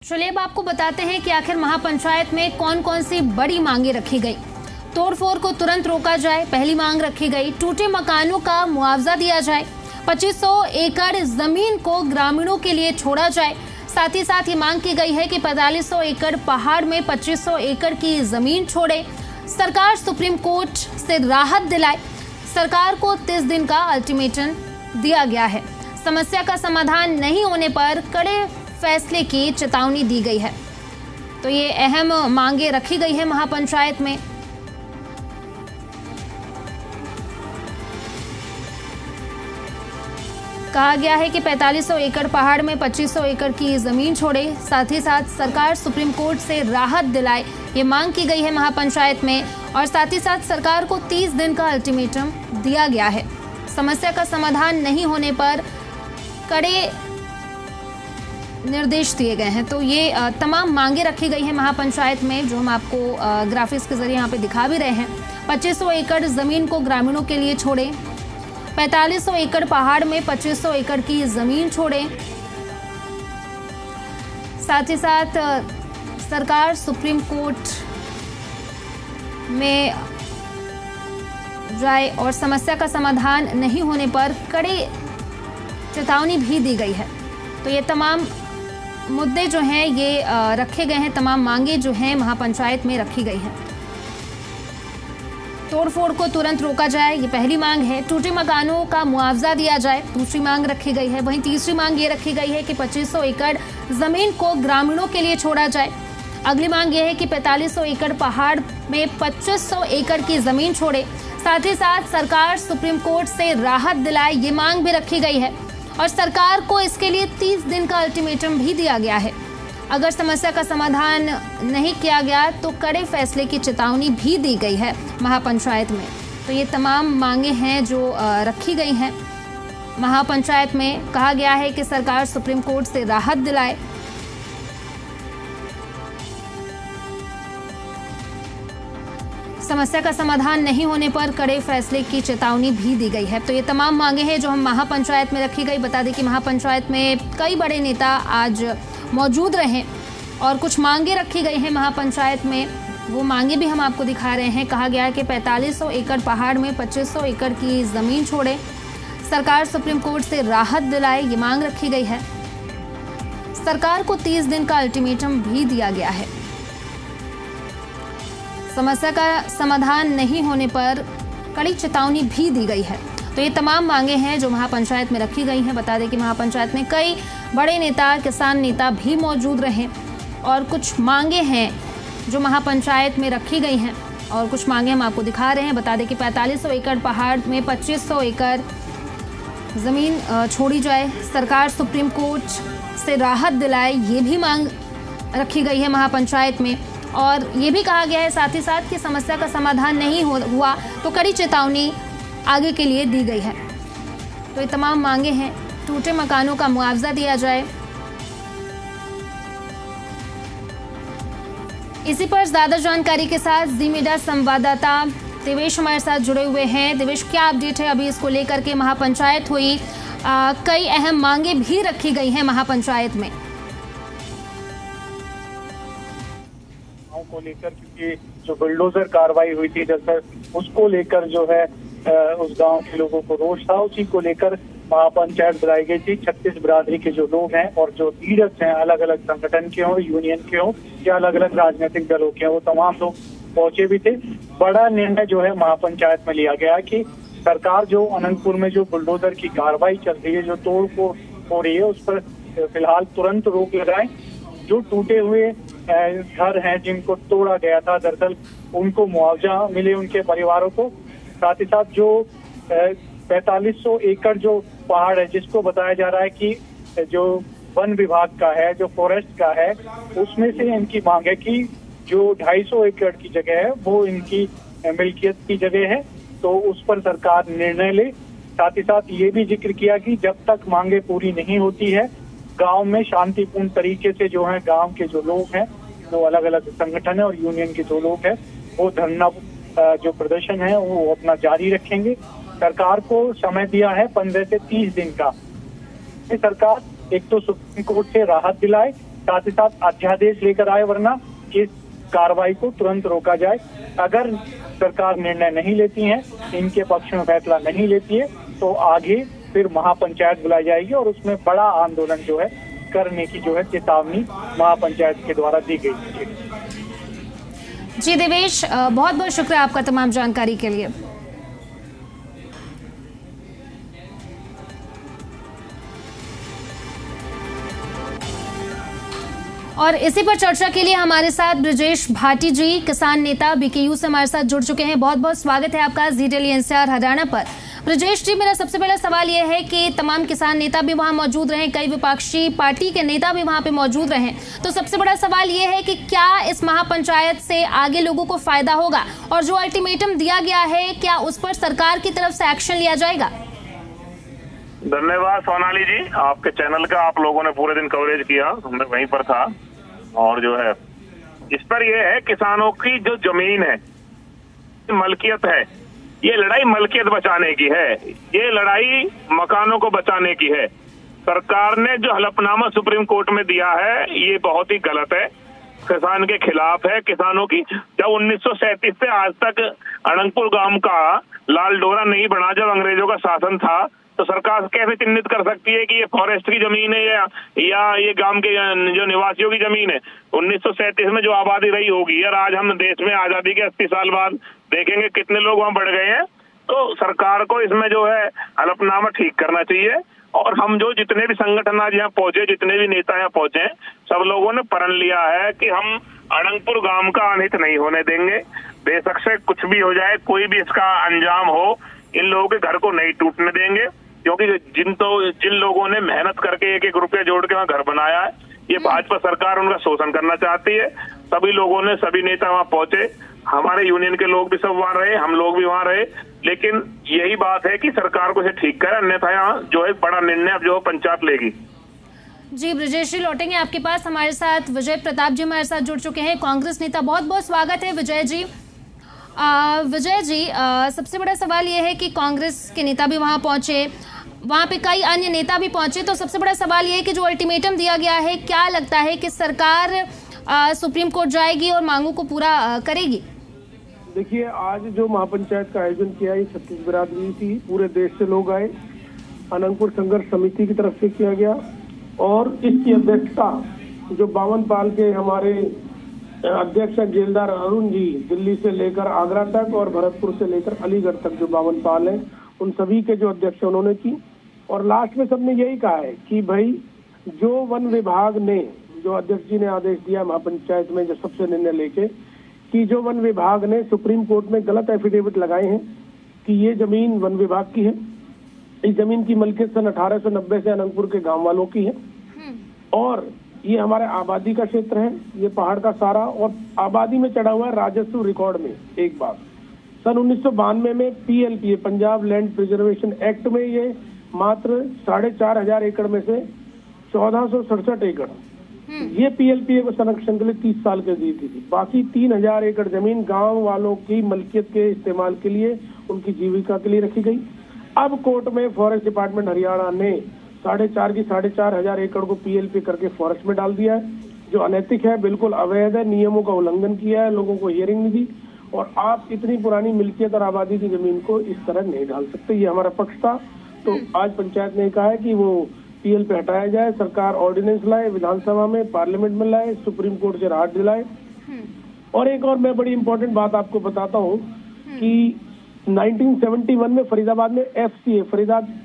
चलिए अब आपको बताते हैं कि आखिर महापंचायत में कौन कौन सी बड़ी मांगे रखी गई। तोड़फोड़ को तुरंत रोका जाए, पहली मांग रखी गई। टूटे मकानों का मुआवजा दिया जाए। 2500 एकड़ जमीन को ग्रामीणों के लिए छोड़ा जाए। साथ ही साथ ये मांग की गई है कि 4500 एकड़ पहाड़ में 2500 एकड़ की जमीन छोड़े। सरकार सुप्रीम कोर्ट से राहत दिलाए। सरकार को 30 दिन का अल्टीमेटम दिया गया है। समस्या का समाधान नहीं होने पर कड़े फैसले की चेतावनी दी गई है। तो ये अहम मांगे रखी गई है महापंचायत में। कहा गया है कि 4500 एकड़ पहाड़ में 2500 एकड़ की जमीन छोड़े। साथ ही साथ सरकार सुप्रीम कोर्ट से राहत दिलाए, ये मांग की गई है महापंचायत में। और साथ ही साथ सरकार को 30 दिन का अल्टीमेटम दिया गया है। समस्या का समाधान नहीं होने पर कड़े निर्देश दिए गए हैं। तो ये तमाम मांगे रखी गई हैं महापंचायत में, जो हम आपको ग्राफिक्स के जरिए यहाँ पे दिखा भी रहे हैं। 2500 एकड़ जमीन को ग्रामीणों के लिए छोड़े। 4500 एकड़ पहाड़ में 2500 एकड़ की जमीन छोड़े। साथ ही साथ सरकार सुप्रीम कोर्ट में जाए और समस्या का समाधान नहीं होने पर कड़ी चेतावनी भी दी गई है। तो ये तमाम मुद्दे जो हैं ये रखे गए हैं, तमाम मांगे जो हैं महापंचायत में रखी गई हैं। तोड़फोड़ को तुरंत रोका जाए, ये पहली मांग है। टूटे मकानों का मुआवजा दिया जाए, दूसरी मांग रखी गई है। वहीं तीसरी मांग ये रखी गई है कि 2500 एकड़ जमीन को ग्रामीणों के लिए छोड़ा जाए। अगली मांग ये है कि 4500 एकड़ पहाड़ में 2500 एकड़ की जमीन छोड़े। साथ ही साथ सरकार सुप्रीम कोर्ट से राहत दिलाए, ये मांग भी रखी गई है। और सरकार को इसके लिए 30 दिन का अल्टीमेटम भी दिया गया है। अगर समस्या का समाधान नहीं किया गया तो कड़े फैसले की चेतावनी भी दी गई है महापंचायत में। तो ये तमाम मांगे हैं जो रखी गई हैं महापंचायत में। कहा गया है कि सरकार सुप्रीम कोर्ट से राहत दिलाए। समस्या का समाधान नहीं होने पर कड़े फैसले की चेतावनी भी दी गई है। तो ये तमाम मांगे हैं जो हम महापंचायत में रखी गई। बता दें कि महापंचायत में कई बड़े नेता आज मौजूद रहे और कुछ मांगे रखी गई हैं महापंचायत में। वो मांगे भी हम आपको दिखा रहे हैं। कहा गया है कि 4500 एकड़ पहाड़ में 2500 एकड़ की जमीन छोड़े। सरकार सुप्रीम कोर्ट से राहत दिलाए, ये मांग रखी गई है। सरकार को 30 दिन का अल्टीमेटम भी दिया गया है। समस्या का समाधान नहीं होने पर कड़ी चेतावनी भी दी गई है। तो ये तमाम मांगे हैं जो महापंचायत में रखी गई हैं। बता दें कि महापंचायत में कई बड़े नेता, किसान नेता भी मौजूद रहे और कुछ मांगे हैं जो महापंचायत में रखी गई हैं और कुछ मांगे हम आपको दिखा रहे हैं। बता दें कि 4500 एकड़ पहाड़ में 2500 एकड़ जमीन छोड़ी जाए। सरकार सुप्रीम कोर्ट से राहत दिलाए, ये भी मांग रखी गई है महापंचायत में। और ये भी कहा गया है साथ ही साथ कि समस्या का समाधान नहीं हुआ तो कड़ी चेतावनी आगे के लिए दी गई है। तो ये तमाम मांगे हैं। टूटे मकानों का मुआवजा दिया जाए। इसी पर ज्यादा जानकारी के साथ जी मीडिया संवाददाता देवेश हमारे साथ जुड़े हुए हैं। देवेश, क्या अपडेट है अभी इसको लेकर के? महापंचायत हुई, कई अहम मांगे भी रखी गई हैं महापंचायत में को लेकर, क्योंकि जो बुलडोजर कार्रवाई हुई थी दरअसल उसको लेकर जो है उस गांव के लोगों को रोष था। उसी को लेकर महापंचायत बुलाई गई थी। 36 बिरादरी के जो लोग हैं और जो लीडर्स हैं, अलग अलग संगठन के हों, यूनियन के हों या अलग अलग राजनीतिक दलों के हों, वो तमाम लोग पहुंचे भी थे। बड़ा निर्णय जो है महापंचायत में लिया गया कि सरकार जो अनंतपुर में जो बुलडोजर की कार्रवाई चल रही है, जो तोड़ फोड़ हो रही है, उस पर फिलहाल तुरंत रोक लगाए। जो टूटे हुए घर हैं जिनको तोड़ा गया था, दरअसल उनको मुआवजा मिले उनके परिवारों को। साथ ही साथ जो 4500 एकड़ जो पहाड़ है, जिसको बताया जा रहा है कि जो वन विभाग का है, जो फॉरेस्ट का है, उसमें से इनकी मांग है कि जो 250 एकड़ की जगह है वो इनकी मिल्कियत की जगह है, तो उस पर सरकार निर्णय ले। साथ ही साथ ये भी जिक्र किया कि जब तक मांगे पूरी नहीं होती है, गांव में शांतिपूर्ण तरीके से जो है गांव के जो लोग हैं, जो अलग अलग संगठन है और यूनियन के जो लोग हैं, वो धरना जो प्रदर्शन है वो अपना जारी रखेंगे। सरकार को समय दिया है 15 से 30 दिन का। सरकार एक तो सुप्रीम कोर्ट से राहत दिलाए, साथ ही साथ अध्यादेश लेकर आए, वरना इस कार्रवाई को तुरंत रोका जाए। अगर सरकार निर्णय नहीं लेती है, इनके पक्ष में फैसला नहीं लेती है, तो आगे फिर महापंचायत बुलाई जाएगी और उसमें बड़ा आंदोलन जो है करने की जो है चेतावनी महापंचायत के द्वारा दी गई। जी देवेश, बहुत बहुत शुक्रिया आपका तमाम जानकारी के लिए। और इसी पर चर्चा के लिए हमारे साथ ब्रजेश भाटी जी, किसान नेता बीकेयू से हमारे साथ जुड़ चुके हैं। बहुत बहुत स्वागत है आपका जी डेली एनसीआर हरियाणा पर। ब्रजेश जी, मेरा सबसे पहला सवाल यह है कि तमाम किसान नेता भी वहां मौजूद रहे, कई विपक्षी पार्टी के नेता भी वहां पे मौजूद रहे, तो सबसे बड़ा सवाल यह है कि क्या इस महापंचायत से आगे लोगों को फायदा होगा, और जो अल्टीमेटम दिया गया है क्या उस पर सरकार की तरफ से एक्शन लिया जाएगा? धन्यवाद सोनाली जी, आपके चैनल का आप लोगों ने पूरे दिन कवरेज किया, मैं वहीं पर था। और जो है इस पर यह है, किसानों की जो जमीन है, मलकियत है, ये लड़ाई मलकियत बचाने की है, ये लड़ाई मकानों को बचाने की है। सरकार ने जो हलफनामा सुप्रीम कोर्ट में दिया है ये बहुत ही गलत है, किसान के खिलाफ है। किसानों की जब 1937 से आज तक अनंगपुर गांव का लाल डोरा नहीं बना, जब अंग्रेजों का शासन था, तो सरकार कैसे चिन्हित कर सकती है कि ये फॉरेस्ट की जमीन है या ये गांव के जो निवासियों की जमीन है? 1937 में जो आबादी रही होगी, यार आज हम देश में आजादी के 80 साल बाद देखेंगे कितने लोग वहां बढ़ गए हैं। तो सरकार को इसमें जो है हलफनामा ठीक करना चाहिए। और हम जो जितने भी संगठन आज यहाँ पहुंचे, जितने भी नेता यहाँ पहुंचे, सब लोगों ने प्रण लिया है कि हम अनंगपुर गांव का अनहित नहीं होने देंगे। बेशक से कुछ भी हो जाए, कोई भी इसका अंजाम हो, इन लोगों के घर को नहीं टूटने देंगे, क्योंकि जिन लोगों ने मेहनत करके एक एक रुपया जोड़ के वहाँ घर बनाया है, ये भाजपा सरकार उनका शोषण करना चाहती है। सभी लोगों ने, सभी नेता वहाँ पहुंचे, हमारे यूनियन के लोग भी सब वहाँ रहे, हम लोग भी वहाँ रहे, लेकिन यही बात है कि सरकार को इसे ठीक करे, अन्यथा यहाँ जो है बड़ा निर्णय अब जो पंचायत लेगी। जी ब्रजेश जी, लौटेंगे आपके पास। हमारे साथ विजय प्रताप जी हमारे साथ जुड़ चुके हैं, कांग्रेस नेता। बहुत बहुत स्वागत है विजय जी। विजय जी, सबसे बड़ा सवाल यह है कि कांग्रेस के नेता भी वहां पहुंचे, वहां पे कई अन्य नेता भी पहुंचे, तो सबसे बड़ा सवाल यह है कि जो अल्टीमेटम दिया गया है, क्या लगता है कि सरकार सुप्रीम कोर्ट जाएगी और मांगों को पूरा करेगी? देखिए, आज जो महापंचायत का आयोजन किया, ये 36 बिरादरी थी, पूरे देश से लोग आए, अनंगपुर संघर्ष समिति की तरफ से किया गया, और इसकी अध्यक्षता जो 52 पाल के हमारे अध्यक्ष जेलदार अरुण जी, दिल्ली से लेकर आगरा तक और भरतपुर से लेकर अलीगढ़ तक जो 52 पाल है, उन सभी के जो अध्यक्ष उन्होंने की। और लास्ट में सबने यही कहा है कि भाई जो वन विभाग ने, जो अध्यक्ष जी ने आदेश दिया महापंचायत में जो सबसे निर्णय लेके, कि जो वन विभाग ने सुप्रीम कोर्ट में गलत एफिडेविट लगाए हैं कि ये जमीन वन विभाग की है, इस जमीन की मलकियत सन 1890 से अनंगपुर के गांव वालों की है, और ये हमारे आबादी का क्षेत्र है, ये पहाड़ का सारा, और आबादी में चढ़ा हुआ है राजस्व रिकॉर्ड में। एक बात, सन 1992 में PLPA, Punjab land preservation act में, ये मात्र 4,500 एकड़ में से 1467 एकड़ ये PLPA को संरक्षण के लिए 30 साल के दी थी। बाकी 3,000 एकड़ जमीन गांव वालों की मलकियत के इस्तेमाल के लिए, उनकी जीविका के लिए रखी गई। अब कोर्ट में फॉरेस्ट डिपार्टमेंट हरियाणा ने 4,500 एकड़ को PLP करके फॉरेस्ट में डाल दिया है, जो अनैतिक है, बिल्कुल अवैध है, नियमों का उल्लंघन किया है, लोगों को हियरिंग नहीं दी। और आप इतनी पुरानी मिल्कियत और आबादी की जमीन को इस तरह नहीं डाल सकते, ये हमारा पक्ष था। तो आज पंचायत ने कहा है कि वो PLP हटाया जाए, सरकार ऑर्डिनेंस लाए, विधानसभा में, पार्लियामेंट में लाए, सुप्रीम कोर्ट से राहत दिलाए। और एक और मैं बड़ी इंपॉर्टेंट बात आपको बताता हूँ कि 1971 में फरीदाबाद में FCA, फरीदाबाद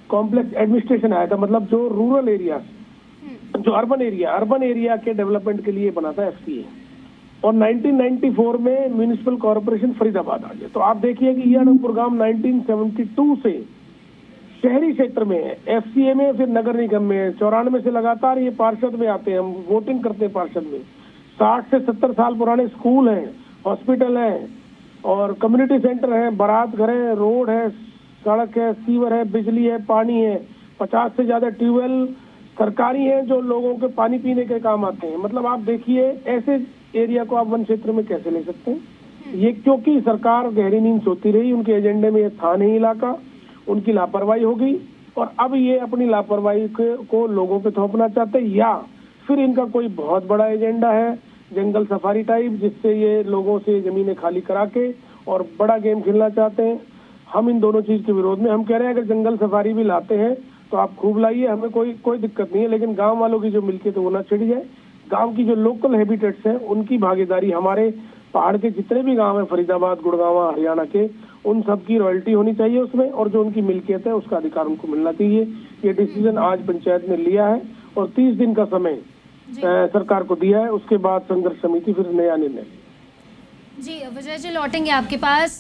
कॉम्प्लेक्स एडमिनिस्ट्रेशन आया था, मतलब जो रूरल एरिया, जो अर्बन एरिया के डेवलपमेंट के लिए बना था FCA। और 1994 में म्यूनिसिपल कॉर्पोरेशन फरीदाबाद आ गया। तो आप देखिए कि ये अनंगपुर गांव 1972 से शहरी क्षेत्र में है, FCA में, फिर नगर निगम में, 94 से लगातार ये पार्षद में आते हैं, हम वोटिंग करते हैं पार्षद में। 60 से 70 साल पुराने स्कूल हैं, हॉस्पिटल हैं, और कम्युनिटी सेंटर है, बारात घर है, रोड है, सड़क है, सीवर है, बिजली है, पानी है, 50 से ज्यादा ट्यूबवेल सरकारी हैं जो लोगों के पानी पीने के काम आते हैं। मतलब आप देखिए, ऐसे एरिया को आप वन क्षेत्र में कैसे ले सकते हैं? ये क्योंकि सरकार गहरी नींद सोती रही, उनके एजेंडे में ये था नहीं इलाका, उनकी लापरवाही हो गई, और अब ये अपनी लापरवाही को लोगों पे थोपना चाहते हैं, या फिर इनका कोई बहुत बड़ा एजेंडा है जंगल सफारी टाइप, जिससे ये लोगों से जमीनें खाली करा के और बड़ा गेम खेलना चाहते हैं। हम इन दोनों चीज के विरोध में हम कह रहे हैं अगर जंगल सफारी भी लाते हैं तो आप खूब लाइए, हमें कोई दिक्कत नहीं है, लेकिन गांव वालों की जो मिल्कियत है वो ना छिड़ जाए। गांव की जो लोकल हैबिटेट्स हैं उनकी भागीदारी, हमारे पहाड़ के जितने भी गांव हैं, फरीदाबाद, गुड़गांव, हरियाणा के, उन सब की रॉयल्टी होनी चाहिए उसमें, और जो उनकी मिल्कियत है उसका अधिकार उनको मिलना चाहिए। ये डिसीजन आज पंचायत ने लिया है और 30 दिन का समय सरकार को दिया है, उसके बाद संघर्ष समिति फिर नया निर्णय। जी विजय जी लौटेंगे आपके पास।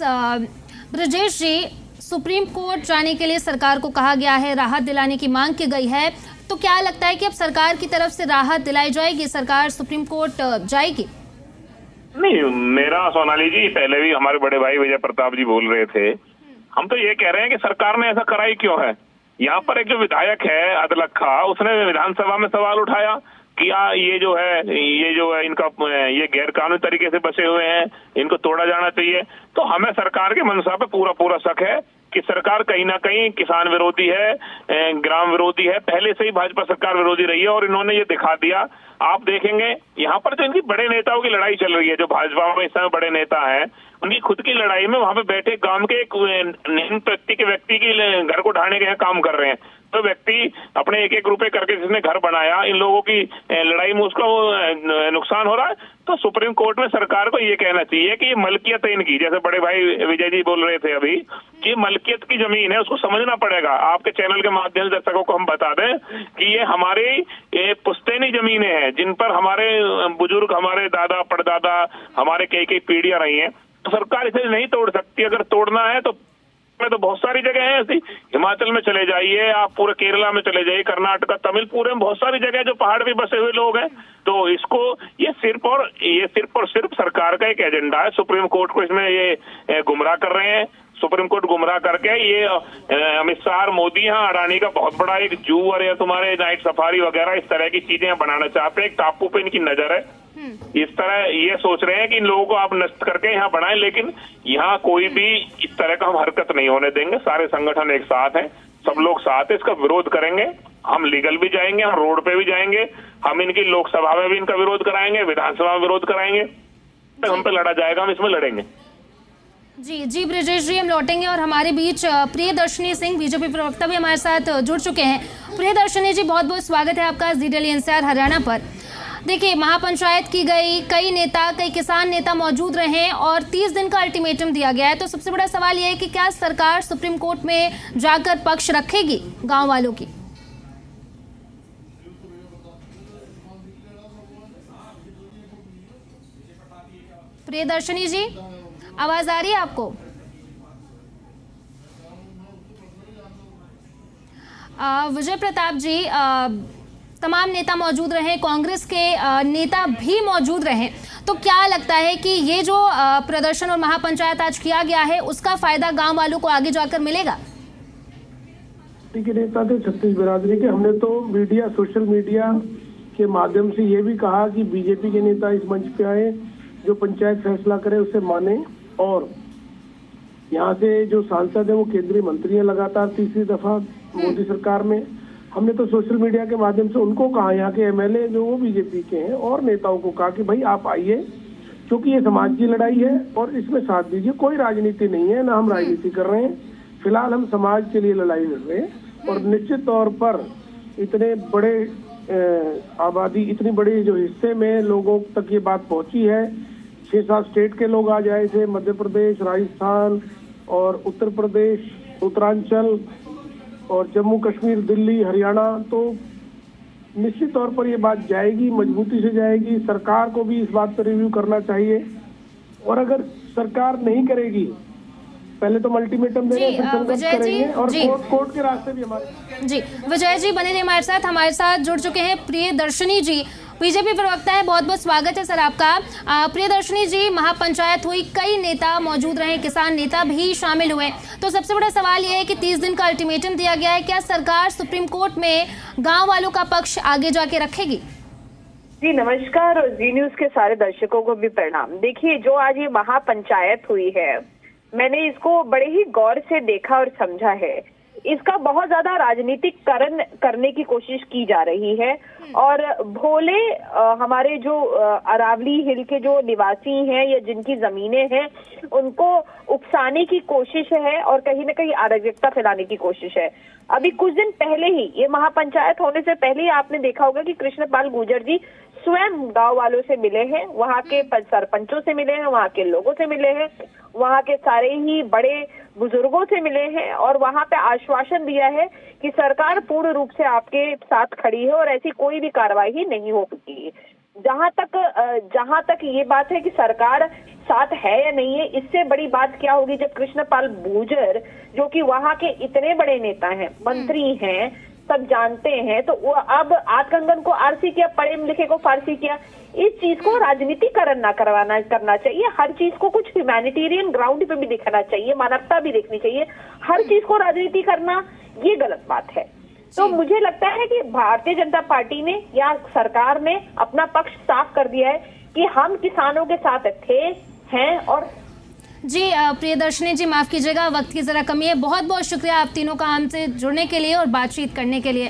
ब्रजेश जी, सुप्रीम कोर्ट जाने के लिए सरकार को कहा गया है, राहत दिलाने की मांग की गई है, तो क्या लगता है कि अब सरकार की तरफ से राहत दिलाई जाएगी, सरकार सुप्रीम कोर्ट जाएगी? नहीं, मेरा सोनाली जी, पहले भी हमारे बड़े भाई विजय प्रताप जी बोल रहे थे, हम तो ये कह रहे हैं कि सरकार ने ऐसा कराई क्यों है। यहाँ पर एक जो विधायक है अदलखा, उसने विधानसभा में सवाल उठाया कि ये जो है इनका ये गैर कानूनी तरीके से बसे हुए हैं, इनको तोड़ा जाना चाहिए। तो हमें सरकार के मंशा पे पूरा शक है कि सरकार कहीं ना कहीं किसान विरोधी है, ग्राम विरोधी है, पहले से ही भाजपा सरकार विरोधी रही है और इन्होंने ये दिखा दिया। आप देखेंगे यहाँ पर जो इनकी बड़े नेताओं की लड़ाई चल रही है, जो भाजपा में इस समय बड़े नेता हैं, उनकी खुद की लड़ाई में वहां पे बैठे गांव के एक व्यक्ति की घर को ढाने के काम कर रहे हैं। तो व्यक्ति अपने एक रुपए करके जिसने घर बनाया, इन लोगों की लड़ाई में उसका नुकसान हो रहा है। तो सुप्रीम कोर्ट में सरकार को ये कहना चाहिए कि ये मलकियत है इनकी, जैसे बड़े भाई विजय जी बोल रहे थे अभी कि ये मलकियत की जमीन है, उसको समझना पड़ेगा। आपके चैनल के माध्यम से दर्शकों को हम बता दें कि ये हमारी पुश्तैनी जमीनें हैं, जिन पर हमारे बुजुर्ग, हमारे दादा परदादा, हमारे कई पीढ़ियां रही हैं। तो सरकार इसे नहीं तोड़ सकती। अगर तोड़ना है तो बहुत सारी जगह है ऐसी, हिमाचल में चले जाइए, आप पूरे केरला में चले जाइए, कर्नाटक, तमिल, पूरे में बहुत सारी जगह जो पहाड़ पे बसे हुए लोग हैं। तो इसको ये सिर्फ और सिर्फ सरकार का एक एजेंडा है। सुप्रीम कोर्ट को इसमें ये गुमराह कर रहे हैं। सुप्रीम कोर्ट गुमराह करके ये अमित शाह, मोदी, यहाँ अडानी का बहुत बड़ा एक जू और या तुम्हारे नाइट सफारी वगैरह इस तरह की चीजें बनाना चाहते हैं। एक टापू पे इनकी नजर है, इस तरह ये सोच रहे हैं कि इन लोगों को आप नष्ट करके यहाँ बनाएं, लेकिन यहाँ कोई भी इस तरह का हम हरकत नहीं होने देंगे। सारे संगठन एक साथ हैं, सब लोग साथ है, इसका विरोध करेंगे। हम लीगल भी जाएंगे, हम रोड पे भी जाएंगे, हम इनकी लोकसभा में भी इनका विरोध कराएंगे, विधानसभा में विरोध कराएंगे, तो हम पे लड़ा जाएगा, हम इसमें लड़ेंगे। जी ब्रजेश जी, हम लौटेंगे और हमारे बीच प्रियदर्शनी सिंह, बीजेपी प्रवक्ता, भी हमारे साथ जुड़ चुके हैं। प्रियदर्शनी जी, बहुत बहुत स्वागत है आपका ज़ी डेली एनसीआर हरियाणा पर। देखिए, महापंचायत की गई, कई नेता, कई किसान नेता मौजूद रहे और 30 दिन का अल्टीमेटम दिया गया है। तो सबसे बड़ा सवाल यह है कि क्या सरकार सुप्रीम कोर्ट में जाकर पक्ष रखेगी गांव वालों की? प्रियदर्शनी जी, आवाज आ रही है आपको? विजय प्रताप जी, तमाम नेता मौजूद रहे, कांग्रेस के नेता भी मौजूद रहे, तो क्या लगता है कि ये जो प्रदर्शन और महापंचायत आज किया गया है उसका फायदा गांव वालों को आगे जाकर मिलेगा? के नेता थे छत्तीस बिरादरी के, हमने तो मीडिया, सोशल मीडिया के माध्यम से ये भी कहा कि बीजेपी के नेता इस मंच पे आए, जो पंचायत फैसला करे उसे माने, और यहाँ से जो सांसद है वो केंद्रीय मंत्री है लगातार तीसरी दफा मोदी सरकार में। हमने तो सोशल मीडिया के माध्यम से उनको कहा, यहाँ के एमएलए जो वो बीजेपी के हैं और नेताओं को कहा कि भाई आप आइए, क्योंकि ये समाज की लड़ाई है और इसमें साथ दीजिए। कोई राजनीति नहीं है, ना हम राजनीति कर रहे हैं, फिलहाल हम समाज के लिए लड़ाई लड़ रहे हैं। और निश्चित तौर पर इतने बड़े आबादी, इतनी बड़ी जो हिस्से में लोगों तक ये बात पहुंची है, 6-7 स्टेट के लोग आज आए थे, मध्य प्रदेश, राजस्थान और उत्तर प्रदेश, उत्तरांचल और जम्मू कश्मीर, दिल्ली, हरियाणा। तो निश्चित तौर पर ये बात जाएगी, मजबूती से जाएगी। सरकार को भी इस बात पर रिव्यू करना चाहिए, और अगर सरकार नहीं करेगी, पहले तो अल्टीमेटम देंगे, फिर संघर्ष करेंगे और कोर्ट के रास्ते भी हमारे। जी विजय जी बने रहिए हमारे साथ जुड़ चुके हैं प्रियदर्शनी जी, बीजेपी प्रवक्ता है। बहुत बहुत स्वागत है सर आपका। प्रियदर्शनी जी, महापंचायत हुई, कई नेता मौजूद रहे, किसान नेता भी शामिल हुए, तो सबसे बड़ा सवाल यह है कि 30 दिन का अल्टीमेटम दिया गया है, क्या सरकार सुप्रीम कोर्ट में गांव वालों का पक्ष आगे जाके रखेगी? जी नमस्कार, और जी न्यूज के सारे दर्शकों को भी प्रणाम। देखिए, जो आज ये महापंचायत हुई है, मैंने इसको बड़े ही गौर से देखा और समझा है। इसका बहुत ज्यादा राजनीतिकरण करने की कोशिश की जा रही है और भोले हमारे जो अरावली हिल के जो निवासी हैं या जिनकी जमीनें हैं उनको उकसाने की कोशिश है और कहीं ना कहीं अराजकता फैलाने की कोशिश है। अभी कुछ दिन पहले ही, ये महापंचायत होने से पहले ही आपने देखा होगा कि कृष्णपाल गुर्जर जी स्वयं गांव वालों से मिले हैं, वहां के सरपंचों से मिले हैं, वहां के लोगों से मिले हैं, वहां के सारे ही बड़े बुजुर्गों से मिले हैं और वहां पे आश्वासन दिया है कि सरकार पूर्ण रूप से आपके साथ खड़ी है और ऐसी कोई भी कार्रवाई नहीं होगी। जहां तक ये बात है कि सरकार साथ है या नहीं है, इससे बड़ी बात क्या होगी जब कृष्णपाल गुर्जर जो कि वहां के इतने बड़े नेता हैं, मंत्री हैं, सब जानते हैं, तो वो अब आतंकन को आरसी किया, पढ़े लिखे को फारसी किया। इस चीज को राजनीतिकरण ना करना चाहिए। हर चीज को कुछ ह्यूमैनिटेरियन ग्राउंड पे भी दिखाना चाहिए, मानवता भी देखनी चाहिए। हर चीज को राजनीति करना ये गलत बात है। तो मुझे लगता है कि भारतीय जनता पार्टी ने या सरकार ने अपना पक्ष साफ कर दिया है कि हम किसानों के साथ थे, हैं और जी प्रियदर्शनी जी, माफ कीजिएगा, वक्त की जरा कमी है। बहुत बहुत शुक्रिया आप तीनों का हमसे जुड़ने के लिए और बातचीत करने के लिए।